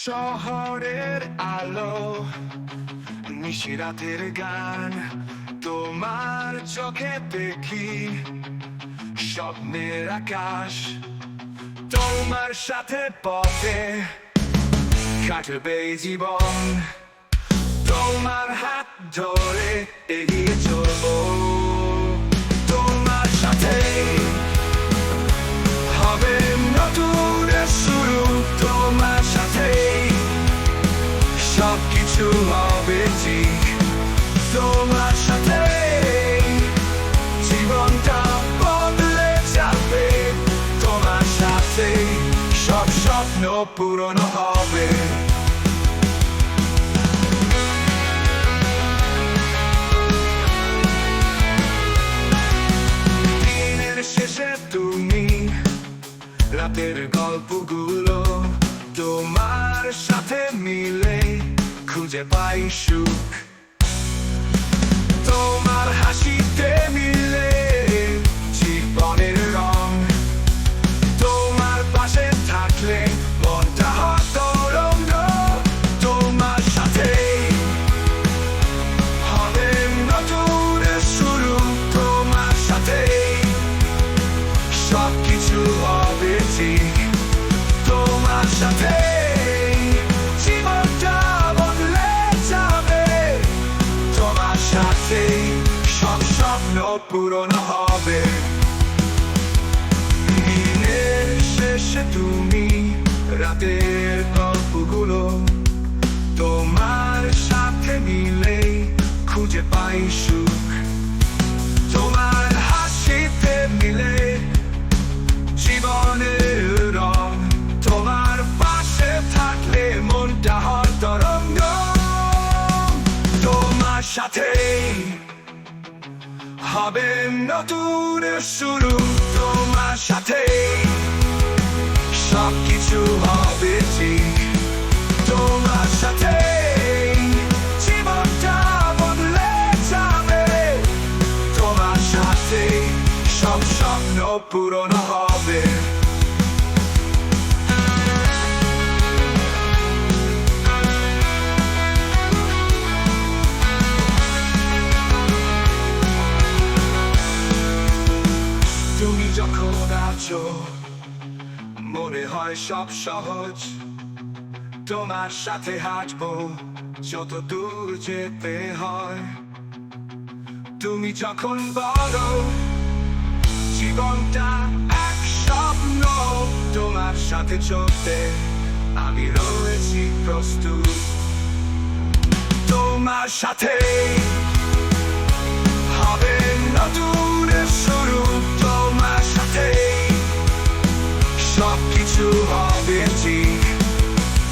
শহরের আলো, নিশিরাতের গান, তোমার চোখে দেখি স্বপ্নের আকাশ। তোমার সাথে পথে কাটবে জীবন, তোমার হাত ধরে এগিয়ে চলবো। তোমার সাথে হবে নতুন শুরু, তোমার সাথে সবকিছু হবে ঠিক। তোমার সাথে জীবনটা বদলে যাবে, তোমার সাথে সব স্বপ্ন পূরণ হবে। দিনের শেষে তুমি, রাতের গল্পগুলো তোমার সাথে মিলে খুঁজে পাই সুখ। তোমার হাসিতে মিলে জীবনের রং, তোমার পাশে থাকলে মনটা হয় তরঙ্গ। তোমার সাথে হবে নতুন শুরু, তোমার সাথে সবকিছু হবে ঠিক। তোমার সাথে জীবনটা বদলে যাবে, তোমার সাথে সব স্বপ্ন পূরণ হবে। দিনের শেষে তুমি, রাতের গল্পগুলো তোমার সাথে মিলে খুঁজে পাই সুখ। তোমার হাসিতে মিলে জীবনের রং, তোমার পাশে থাকলে মনটা হয় তরঙ্গ। তোমার সাথে হবে নতুন শুরু, তোমার সাথে সবকিছু হবে ঠিক। তোমার সাথে জীবনটা বদলে যাবে, তোমার সাথে সব স্বপ্ন পূরণ হবে। তুমি যখন আছো মনে হয় সব সহজ, তোমার সাথে হাঁটবো যত দূর যেতে হয়। তুমি যখন বড়, জীবনটা এক স্বপ্ন, তোমার সাথে চলতে আমি রয়েছি প্রস্তুত। তোমার সাথে হবে নতুন শুরু, তোমার সাথে সবকিছু হবে ঠিক।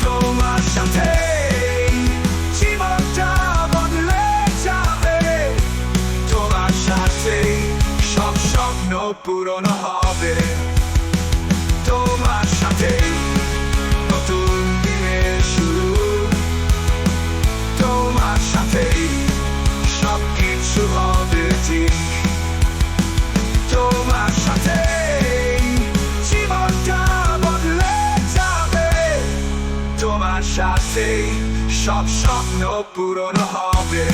তোমার সাথে জীবনটা বদলে যাবে, তোমার সাথে সব স্বপ্ন পূরণ হবে। তোমার সাথে নতুন দিনের শুরু, তোমার সাথে সবকিছু হবে ঠিক। তোমার সাথে জীবনটা বদলে যাবে, তোমার সাথে সব স্বপ্ন পূরণ হবে।